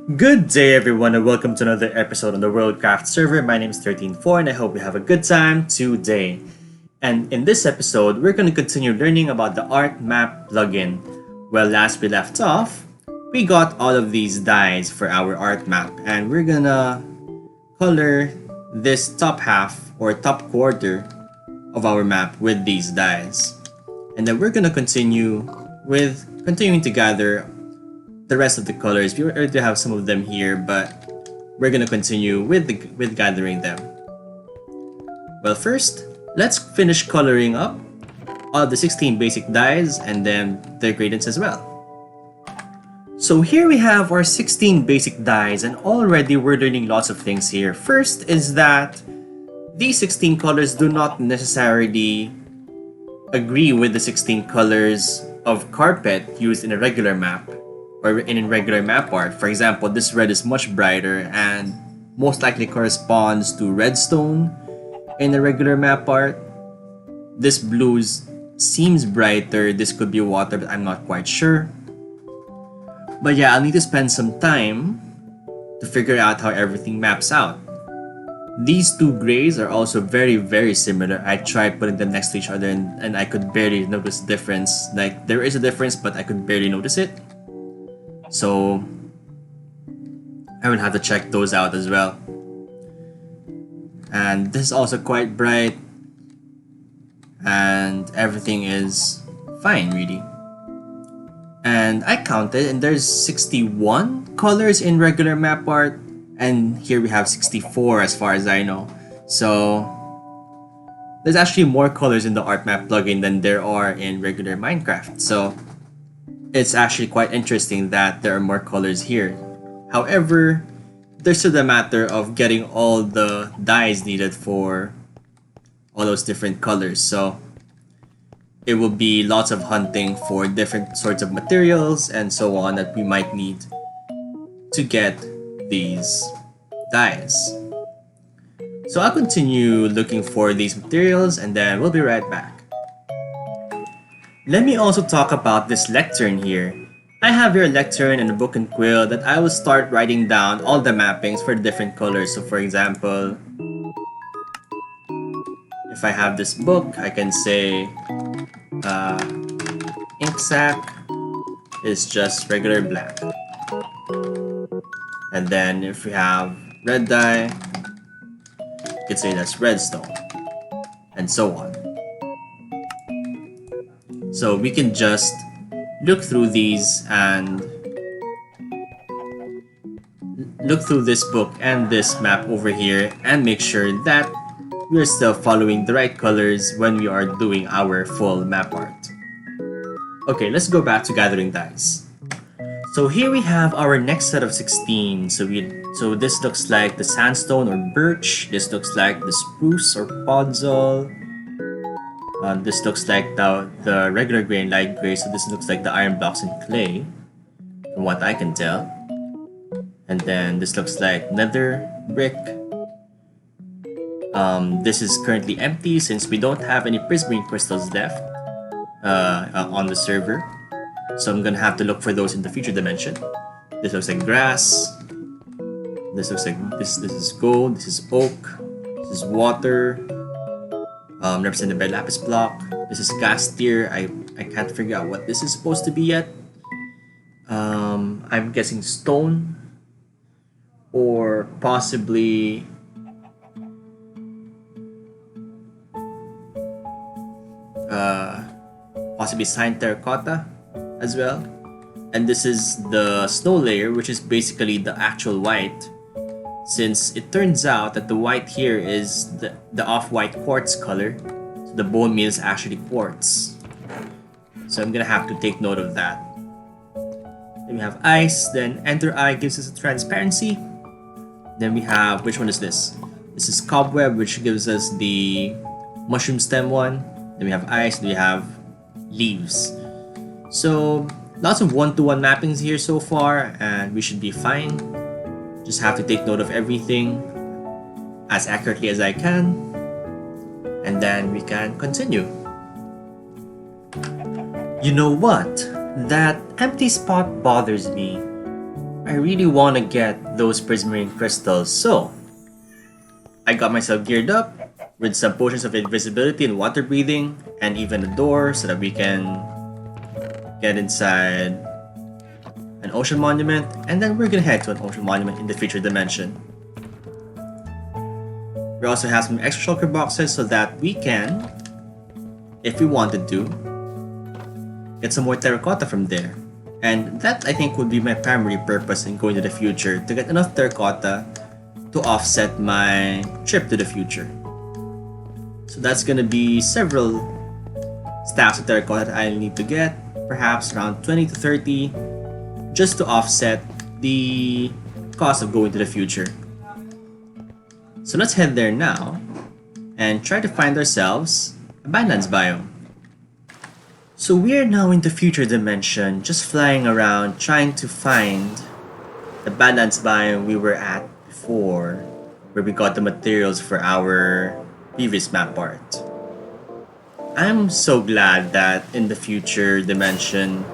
Good day everyone and welcome to another episode on the WorldCraft server. My name is 13Four and I hope you have a good time today. And in this episode, we're going to continue learning about the Artmap plugin. Well, last we left off, we got all of these dyes for our Artmap and we're gonna color this top half or top quarter of our map with these dyes. And then we're gonna continuing to gather the rest of the colors. We already have some of them here, but we're gonna continue with gathering them. Well, first, let's finish coloring up all of the 16 basic dyes and then their gradients as well. So here we have our 16 basic dyes, and already we're learning lots of things here. First is that these 16 colors do not necessarily agree with the 16 colors of carpet used in a regular map or in regular map art. For example, this red is much brighter and most likely corresponds to redstone in a regular map art. This blue seems brighter. This could be water, but I'm not quite sure. But yeah, I'll need to spend some time to figure out how everything maps out. These two grays are also very similar. I tried putting them next to each other and I could barely notice the difference. Like, there is a difference, but I could barely notice it. So I will have to check those out as well. And this is also quite bright, and everything is fine really. And I counted and there's 61 colors in regular map art, and here we have 64 as far as I know. So there's actually more colors in the Artmap plugin than there are in regular Minecraft. So it's actually quite interesting that there are more colors here. However, there's still the matter of getting all the dyes needed for all those different colors. So it will be lots of hunting for different sorts of materials and so on that we might need to get these dyes. So I'll continue looking for these materials and then we'll be right back. Let me also talk about this lectern here. I have here a lectern and a book and quill that I will start writing down all the mappings for the different colors. So for example, if I have this book, I can say ink sac is just regular black. And then if we have red dye, you can say that's redstone, and so on. So we can just look through these and look through this book and this map over here and make sure that we're still following the right colors when we are doing our full map art. Okay, let's go back to gathering dyes. So here we have our next set of 16. So this looks like the sandstone or birch. This looks like the spruce or podzol. This looks like the regular gray and light gray, so this looks like the iron blocks and clay, from what I can tell. And then this looks like nether brick. This is currently empty since we don't have any prismarine crystals left on the server. So I'm gonna have to look for those in the future dimension. This looks like grass. This looks like this is gold. This is oak. This is water. Represented by lapis block. This is gas tier. I can't figure out what this is supposed to be yet. I'm guessing stone or possibly cyan terracotta as well. And this is the snow layer, which is basically the actual white, since it turns out that the white here is the off-white quartz color. So the bone meal is actually quartz. So I'm gonna have to take note of that. Then we have ice, then enter eye gives us a transparency. Then we have, which one is this? This is cobweb, which gives us the mushroom stem one. Then we have ice, then we have leaves. So lots of one-to-one mappings here so far, and we should be fine. Just have to take note of everything as accurately as I can, and then we can continue. You know what? That empty spot bothers me. I really want to get those prismarine crystals, so I got myself geared up with some potions of invisibility and water breathing, and even a door so that we can get inside an ocean monument, and then we're gonna head to an ocean monument in the future dimension. We also have some extra shulker boxes so that we can, if we wanted to, get some more terracotta from there. And that, I think, would be my primary purpose in going to the future, to get enough terracotta to offset my trip to the future. So that's gonna be several stacks of terracotta that I need to get, perhaps around 20 to 30, just to offset the cost of going to the future. So let's head there now and try to find ourselves a Badlands biome. So we are now in the future dimension, just flying around trying to find the Badlands biome we were at before, where we got the materials for our previous map art. I'm so glad that in the future dimension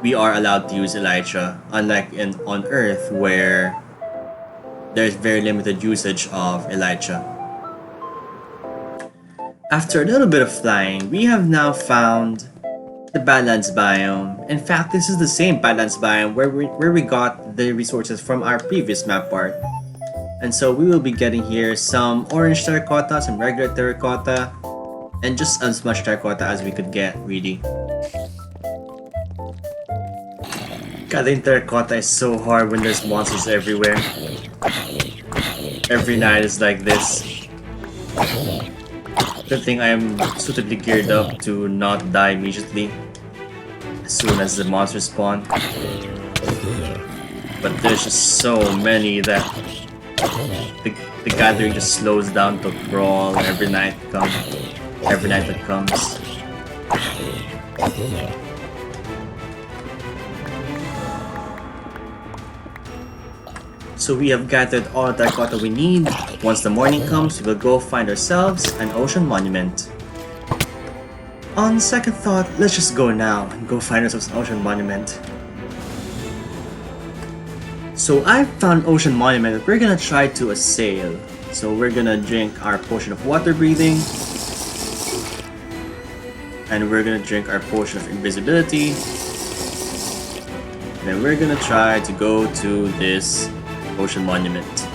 we are allowed to use Elytra, unlike on Earth where there's very limited usage of Elytra. After a little bit of flying, we have now found the Badlands biome. In fact, this is the same Badlands biome where we got the resources from our previous map art. And so we will be getting here some orange terracotta, some regular terracotta, and just as much terracotta as we could get, really. Gathering terracotta is so hard when there's monsters everywhere. Every night is like this. Good thing I am suitably geared up to not die immediately as soon as the monsters spawn. But there's just so many that the gathering just slows down to crawl every night that comes. So we have gathered all the terracotta we need. Once the morning comes, we will go find ourselves an ocean monument. On second thought, let's just go now and go find ourselves an ocean monument. So I found an ocean monument that we're gonna try to assail. So we're gonna drink our potion of water breathing, and we're gonna drink our potion of invisibility, and then we're gonna try to go to this ocean monument.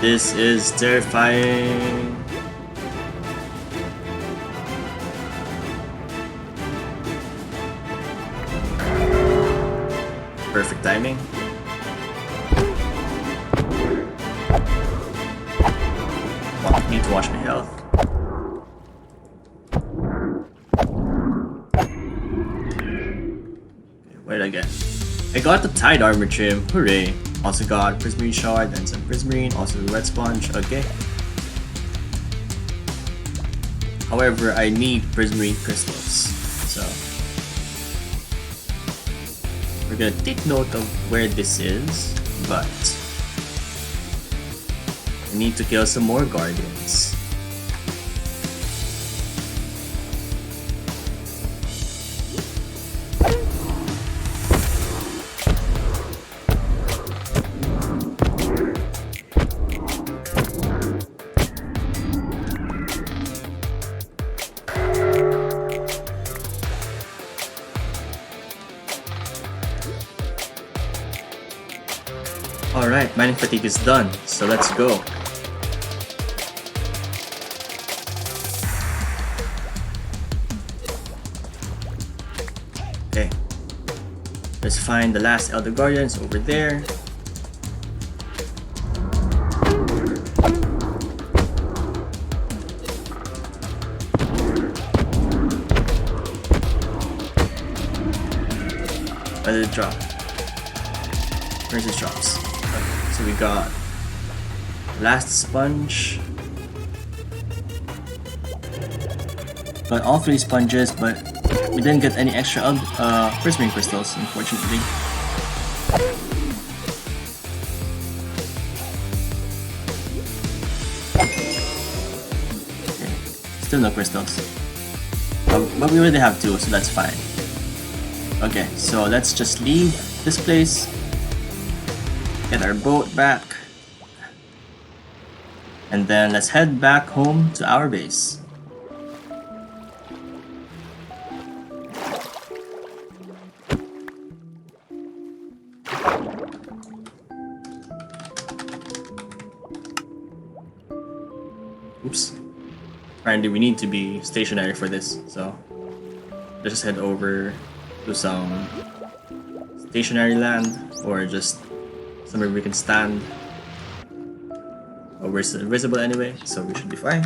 This is terrifying. Perfect timing. Need to watch my health. Where did I get? I got the Tide Armor Trim, hooray! Also got Prismarine Shard and some Prismarine, also the Red Sponge, okay. However, I need Prismarine Crystals, so we're gonna take note of where this is, but I need to kill some more Guardians. Alright, mining fatigue is done, so let's go. Okay, let's find the last Elder Guardians over there. Where did it drop? Where's it drops? So we got last sponge. Got all 3 sponges, but we didn't get any extra prismarine crystals, unfortunately. Okay. Still no crystals. But we already have 2, so that's fine. Okay, so let's just leave this place, get our boat back, and then let's head back home to our base. Oops. Apparently we need to be stationary for this, so let's just head over to some stationary land, or just somewhere we can stand. Oh, we're invisible anyway, so we should be fine.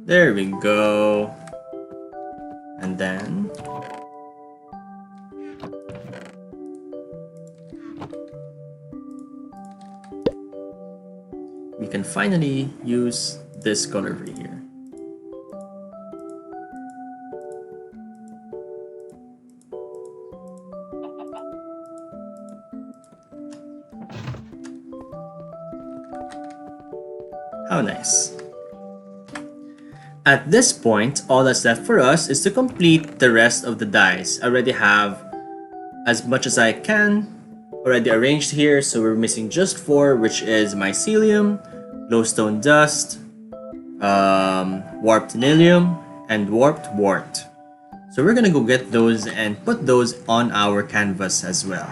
There we go. And then we can finally use this color over here. How nice. At this point, all that's left for us is to complete the rest of the dyes. I already have as much as I can already arranged here, so we're missing just 4, which is mycelium, glowstone dust, warped nilium, and warped wart. So we're gonna go get those and put those on our canvas as well.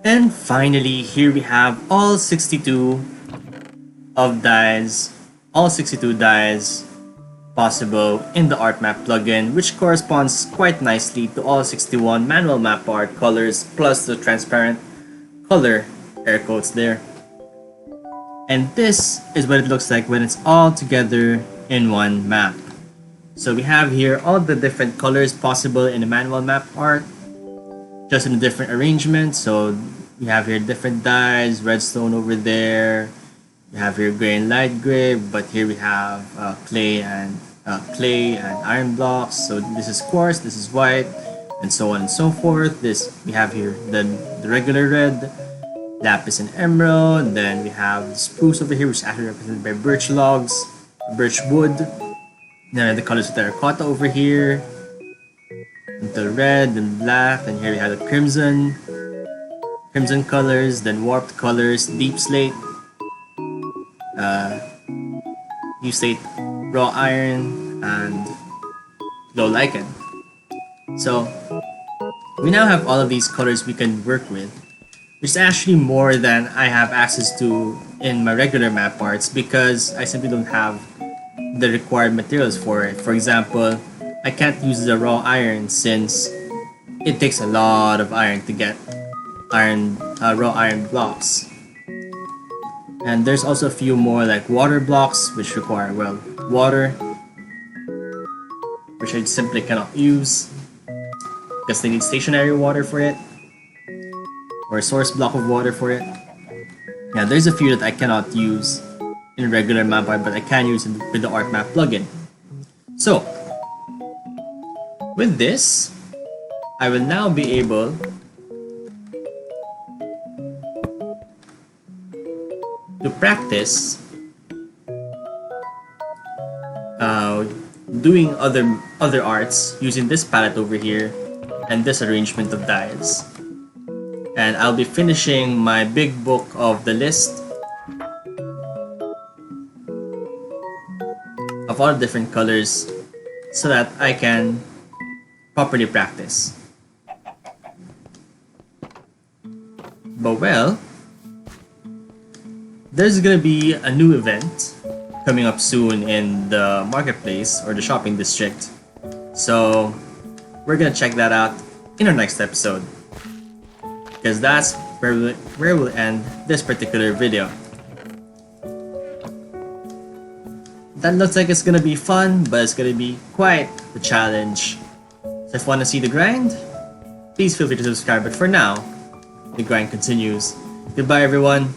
And finally, here we have all 62 of dyes, all 62 dyes possible in the Artmap plugin, which corresponds quite nicely to all 61 manual map art colors plus the transparent color air quotes there. And this is what it looks like when it's all together in one map. So we have here all the different colors possible in the manual map art, just in a different arrangement. So we have here different dyes, redstone over there. We have here gray and light gray, but here we have clay and iron blocks. So this is quartz, this is white, and so on and so forth. This we have here the regular red, lapis and emerald. Then we have the spruce over here, which is actually represented by birch logs, birch wood. Then the colors of terracotta over here, the red and black. And here we have the crimson colors, then warped colors, deep slate, deep slate, raw iron, and low lichen. So we now have all of these colors we can work with, which is actually more than I have access to in my regular map arts, because I simply don't have the required materials for it. For example, I can't use the raw iron since it takes a lot of iron to get raw iron blocks. And there's also a few more like water blocks, which require, well, water, which I simply cannot use because they need stationary water for it, or a source block of water for it. Yeah, there's a few that I cannot use in regular map art, but I can use it with the Artmap plugin. So with this, I will now be able to practice doing other arts using this palette over here and this arrangement of dyes. And I'll be finishing my big book of the list of all different colors so that I can properly practice. But well, there's gonna be a new event coming up soon in the marketplace or the shopping district, so we're gonna check that out in our next episode, because that's where we'll end this particular video. That looks like it's gonna be fun, but it's gonna be quite the challenge. So if you want to see the grind, please feel free to subscribe, but for now, the grind continues. Goodbye everyone.